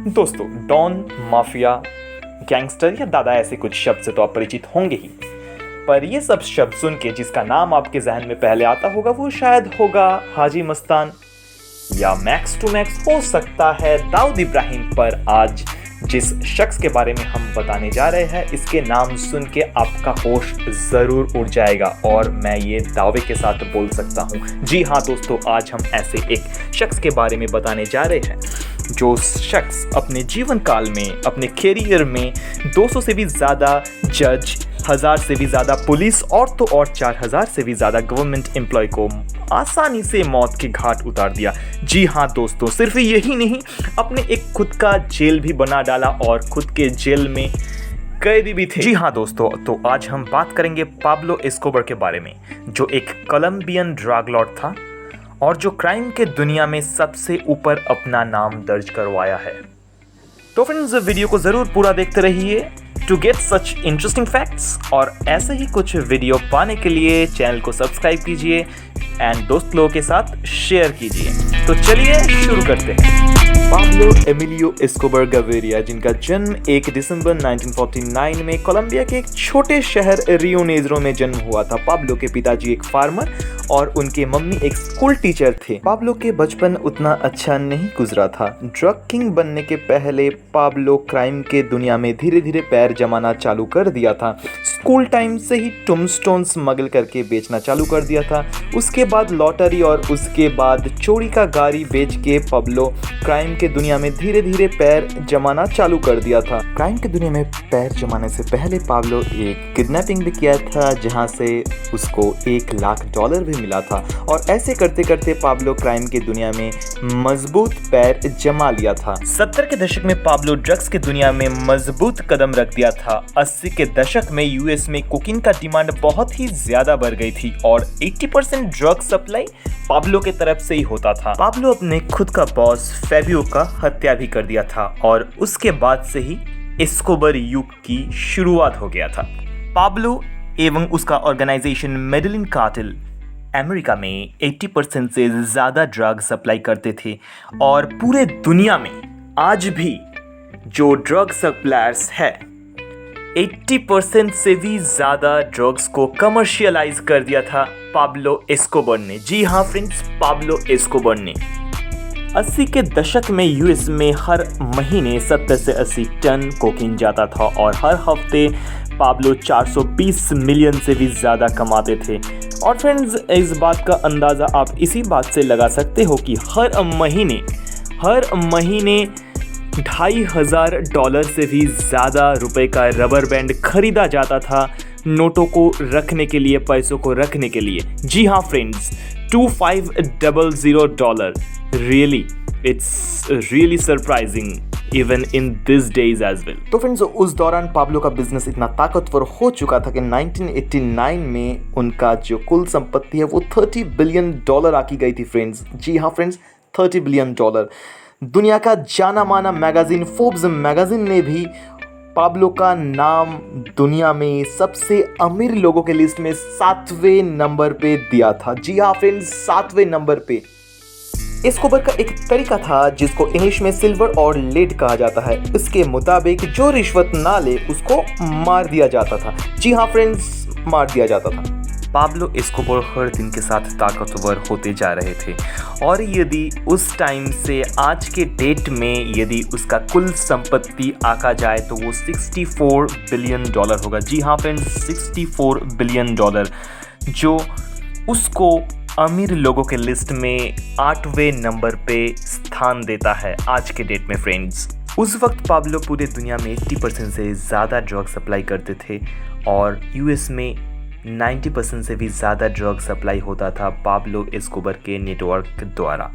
दोस्तों, don, mafia, gangster या दादा ऐसे कुछ शब्द से तो आप परिचित होंगे ही, पर ये सब शब्द सुन के जिसका नाम आपके जहन में पहले आता होगा वो शायद होगा हाजी मस्तान या मैक्स टू मैक्स, हो सकता है दाऊद इब्राहिम। पर आज जिस शख्स के बारे में हम बताने जा रहे हैं, इसके नाम सुन के आपका होश ज़रूर उड़ जाएगा और मैं ये दावे के साथ बोल सकता हूँ। जी हाँ दोस्तों, आज हम ऐसे एक शख्स के बारे में बताने जा रहे हैं जो शख्स अपने जीवन काल में, अपने कैरियर में 200 से भी ज़्यादा जज, 1000 से भी ज़्यादा पुलिस और तो और 4000 से भी ज़्यादा गवर्नमेंट एम्प्लॉय को आसानी से मौत के घाट उतार दिया। जी हाँ दोस्तों, सिर्फ यही नहीं, अपने एक खुद का जेल भी बना डाला और खुद के जेल में कैदी भी थे। जी हाँ दोस्तों, तो आज हम बात करेंगे पाब्लो एस्कोबर के बारे में, जो एक कोलंबियन ड्रग लॉर्ड था और जो क्राइम के दुनिया में सबसे ऊपर अपना नाम दर्ज करवाया है। तो फ्रेंड्स, वीडियो को ज़रूर पूरा देखते रहिए to get such interesting facts, और ऐसे ही कुछ वीडियो पाने के लिए चैनल को सब्सक्राइब कीजिए एंड दोस्त लोगों के साथ शेयर कीजिए। तो चलिए शुरू करते हैं। पाब्लो एमिलियो एस्कोबर गाविरिया, जिनका जन्म 1 दिसंबर 1949 में कोलंबिया के एक छोटे शहर रियो नेग्रो में जन्म हुआ था। पाब्लो के पिताजी एक फार्मर और उनके मम्मी एक स्कूल टीचर थे। पाब्लो के बचपन उतना अच्छा नहीं गुजरा था। ड्रग किंग बनने के पहले पाब्लो क्राइम के दुनिया में धीरे धीरे पैर जमाना चालू कर दिया था। स्कूल टाइम से ही टुम्बस्टोन स्मगल करके बेचना चालू कर दिया था। उसके बाद लॉटरी और उसके बाद चोरी का गाड़ी बेच के पाब्लो क्राइम के दुनिया में धीरे धीरे पैर जमाना चालू कर दिया था। क्राइम के दुनिया में पैर जमाने से पहले पाब्लो एक किडनैपिंग भी किया था, जहां से उसको $1 लाख भी मिला था। और ऐसे करते करते पाब्लो क्राइम की दुनिया में मजबूत पैर जमा लिया था। 70 के दशक में पाब्लो ड्रग्स की दुनिया में मजबूत कदम रख दिया था। 80 के दशक में यूएस में कोकीन का डिमांड बहुत ही ज्यादा बढ़ गई थी और 80% ड्रग सप्लाई पाब्लो के तरफ से ही होता था। पाब्लो अपने खुद का बॉस फेबियो का हत्या भी कर दिया था और उसके बाद से ही एस्कोबर युग की शुरुआत हो गया था। पाब्लो एवं उसका ऑर्गेनाइजेशन मेडेलिन कार्टेल अमेरिका में 80% से ज़्यादा ड्रग सप्लाई करते थे और पूरे दुनिया में आज भी जो ड्रग सप्लायर्स है 80% से भी ज़्यादा ड्रग्स को कमर्शियलाइज कर दिया था पाब्लो एस्कोबर ने। जी हाँ फ्रेंड्स, पाब्लो एस्कोबर ने 80 के दशक में यूएस में हर महीने 70 से 80 टन कोकीन जाता था और हर हफ्ते पाब्लो 420 मिलियन से भी ज़्यादा कमाते थे। और फ्रेंड्स, इस बात का अंदाज़ा आप इसी बात से लगा सकते हो कि हर महीने $2,500 से भी ज़्यादा रुपए का रबर बैंड खरीदा जाता था नोटों को रखने के लिए, पैसों को रखने के लिए। जी हाँ friends, $2500। Really, it's really surprising even in this days as well. तो फ्रेंड्स, उस दौरान पाब्लो का बिजनेस इतना ताकतवर हो चुका था कि 1989 में उनका जो कुल संपत्ति है वो $30 बिलियन आकी गई थी फ्रेंड्स। जी हाँ फ्रेंड्स, $30 बिलियन। दुनिया का जाना माना मैगजीन फोर्ब्स मैगजीन ने भी पाब्लो का नाम दुनिया में सबसे अमीर लोगों के लिस्ट में 7वें नंबर पे दिया था। जी हाँ फ्रेंड्स, 7वें नंबर पे। एस्कोबर का एक तरीका था जिसको इंग्लिश में सिल्वर और लेड कहा जाता है। इसके मुताबिक जो रिश्वत ना ले उसको मार दिया जाता था। जी हाँ फ्रेंड्स, मार दिया जाता था। पाब्लो एस्कोबर हर दिन के साथ ताकतवर होते जा रहे थे और यदि उस टाइम से आज के डेट में यदि उसका कुल संपत्ति आका जाए तो वो $64 बिलियन होगा। जी हाँ फ्रेंड्स, $64 बिलियन, जो उसको अमीर लोगों के लिस्ट में 8वें नंबर पे स्थान देता है आज के डेट में फ्रेंड्स। उस वक्त पाब्लो पूरे दुनिया में 80% से ज़्यादा ड्रग सप्लाई करते थे और यूएस में 90% से भी ज़्यादा ड्रग सप्लाई होता था पाब्लो एस्कोबर के नेटवर्क द्वारा।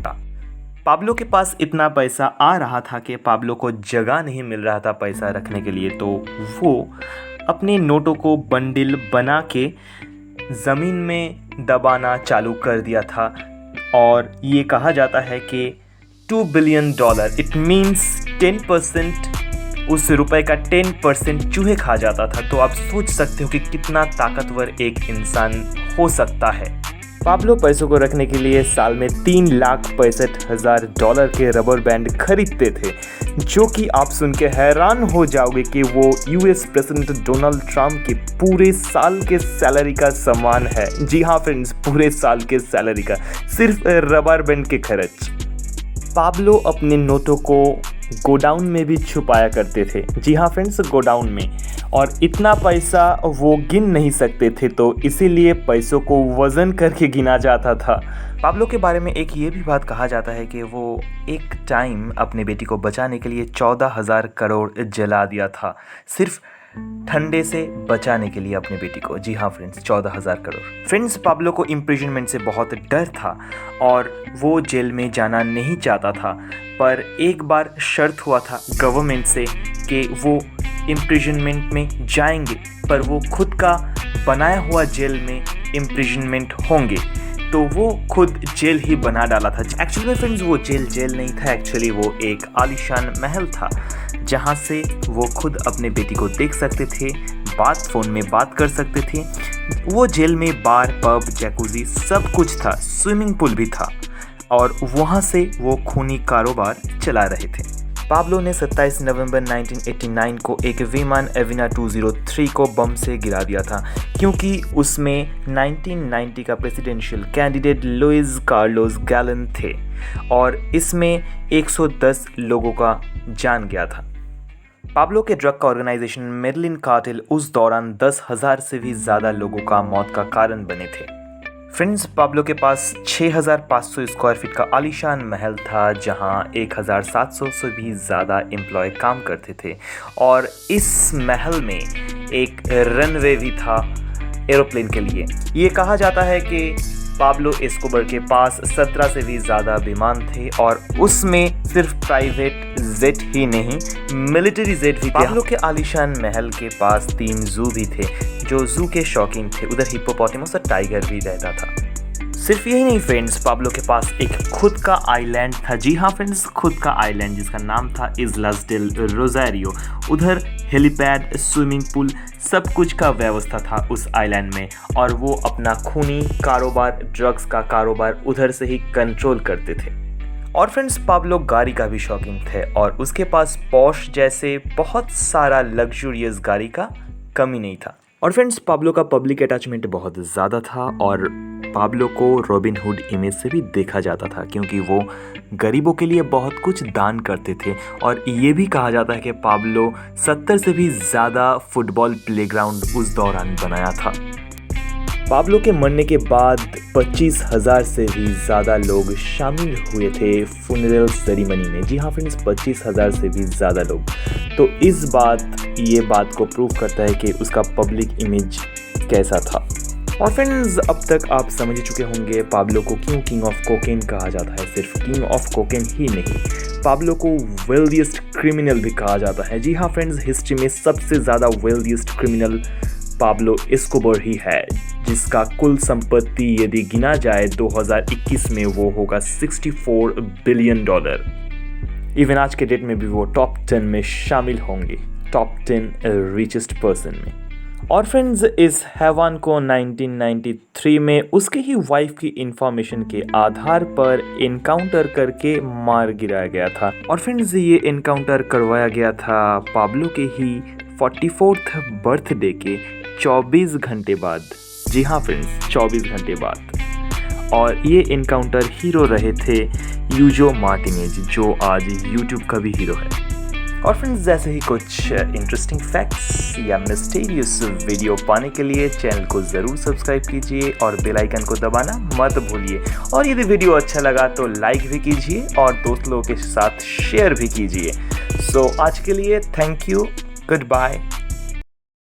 पाब्लो के पास इतना पैसा आ रहा था कि पाब्लो को जगह नहीं मिल रहा था पैसा रखने के लिए, तो वो अपने नोटों को बंडल बना के ज़मीन में दबाना चालू कर दिया था और ये कहा जाता है कि $2 बिलियन, इट मीन्स 10%, उस रुपए का 10% चूहे खा जाता था। तो आप सोच सकते हो कि कितना ताकतवर एक इंसान हो सकता है। पाब्लो पैसों को रखने के लिए साल में $3,65,000 के रबर बैंड खरीदते थे, जो कि आप सुन के हैरान हो जाओगे कि वो यूएस प्रेसिडेंट डोनाल्ड ट्रंप के पूरे साल के सैलरी का समान है। जी हाँ फ्रेंड्स, पूरे साल के सैलरी का, सिर्फ रबर बैंड के खर्च। पाब्लो अपने नोटों को गोडाउन में भी छुपाया करते थे। जी हाँ फ्रेंड्स, गोडाउन में, और इतना पैसा वो गिन नहीं सकते थे, तो इसीलिए पैसों को वज़न करके गिना जाता था। पाब्लो के बारे में एक ये भी बात कहा जाता है कि वो एक टाइम अपने बेटी को बचाने के लिए 14,000 करोड़ जला दिया था, सिर्फ ठंडे से बचाने के लिए अपने बेटी को। जी हाँ फ्रेंड्स, 14,000 करोड़। फ्रेंड्स, पाब्लो को इम्प्रिजनमेंट से बहुत डर था और वो जेल में जाना नहीं चाहता था, पर एक बार शर्त हुआ था गवर्नमेंट से कि वो इम्प्रिजनमेंट में जाएंगे, पर वो खुद का बनाया हुआ जेल में इम्प्रिजनमेंट होंगे, तो वो खुद जेल ही बना डाला था। एक्चुअली में फ्रेंड्स, वो जेल नहीं था, एक्चुअली वो एक आलीशान महल था, जहाँ से वो खुद अपने बेटी को देख सकते थे, फ़ोन में बात कर सकते थे। वो जेल में बार, पब, जैकुजी सब कुछ था, स्विमिंग पूल भी था, और वहाँ से वो खूनी कारोबार चला रहे थे। पाब्लो ने 27 नवंबर 1989 को एक विमान एविना 203 को बम से गिरा दिया था, क्योंकि उसमें 1990 का presidential candidate Luis Carlos Galan थे, और इसमें 110 लोगों का जान गया था। पाब्लो के ड्रग का ऑर्गेनाइजेशन मेडलिन कार्टेल उस दौरान 10,000 से भी ज़्यादा लोगों का मौत का कारण बने थे। फ्रेंड्स, पाब्लो के पास 6,500 स्क्वायर फीट का आलीशान महल था, जहां 1,700 से भी ज़्यादा एम्प्लॉय काम करते थे, और इस महल में एक रनवे भी था एरोप्लेन के लिए। ये कहा जाता है कि पाब्लो एस्कोबर के पास 17 से भी ज़्यादा विमान थे, और उसमें सिर्फ प्राइवेट जेट ही नहीं, मिलिट्री जेट भी थे। पाब्लो के आलीशान महल के पास 3 जू भी थे, जो जू के शौकीन थे। उधर हिप्पोपोटामस और टाइगर भी रहता था। सिर्फ यही नहीं फ्रेंड्स, पाब्लो के पास एक खुद का आइलैंड था। जी हाँ फ्रेंड्स, खुद का आइलैंड, जिसका नाम था इस्लास डेल रोज़ारियो। उधर हेलीपैड, स्विमिंग पूल, सब कुछ का व्यवस्था था उस आइलैंड में, और वो अपना खूनी कारोबार, ड्रग्स का कारोबार उधर से ही कंट्रोल करते थे। और फ्रेंड्स, पाब्लो गाड़ी का भी शौकीन थे, और उसके पास पॉश जैसे बहुत सारा लग्जूरियस गाड़ी का कमी नहीं था। और फ्रेंड्स, पाब्लो का पब्लिक अटैचमेंट बहुत ज़्यादा था, और पाब्लो को रॉबिन हुड इमेज से भी देखा जाता था, क्योंकि वो गरीबों के लिए बहुत कुछ दान करते थे। और ये भी कहा जाता है कि पाब्लो 70 से भी ज़्यादा फुटबॉल प्लेग्राउंड उस दौरान बनाया था। पाब्लो के मरने के बाद 25,000 से भी ज़्यादा लोग शामिल हुए थे फ्यूनरल सेरेमनी में। जी हाँ फ्रेंड्स, 25,000 से भी ज़्यादा लोग। तो ये बात को प्रूव करता है कि उसका पब्लिक इमेज कैसा था। और फ्रेंड्स, अब तक आप समझ चुके होंगे पाब्लो को क्यों किंग ऑफ कोकेन कहा जाता है। सिर्फ किंग ऑफ कोकेन ही नहीं, पाब्लो को वेल्दिएस्ट क्रिमिनल भी कहा जाता है। जी हाँ फ्रेंड्स, हिस्ट्री में सबसे ज़्यादा वेल्दिएस्ट क्रिमिनल पाब्लो एस्कोबर ही है, जिसका कुल संपत्ति यदि गिना जाए 2021 में वो होगा $64 बिलियन। इवन आज के डेट में भी वो टॉप 10 में शामिल होंगे, टॉप 10 रिचेस्ट पर्सन में। और फ्रेंड्स, इस हैवान को 1993 में उसके ही वाइफ की इंफॉर्मेशन के आधार पर इनकाउंटर करके मार गिराया गया था। और फ्रेंड्स, ये इनकाउंटर करवाया गया था पाब्लो के ही 44th बर्थडे के 24 घंटे बाद। जी हाँ फ्रेंड्स, 24 घंटे बाद। और ये इनकाउंटर हीरो रहे थे यूजो मार्टिनेज, जो आज यूट्यूब का भी हीरो है। और फ्रेंड्स, जैसे ही कुछ इंटरेस्टिंग फैक्ट्स या मिस्टीरियस वीडियो पाने के लिए चैनल को ज़रूर सब्सक्राइब कीजिए और बेल आइकन को दबाना मत भूलिए। और यदि वीडियो अच्छा लगा तो लाइक भी कीजिए और दोस्त लोगों के साथ शेयर भी कीजिए। सो आज के लिए थैंक यू, गुड बाय।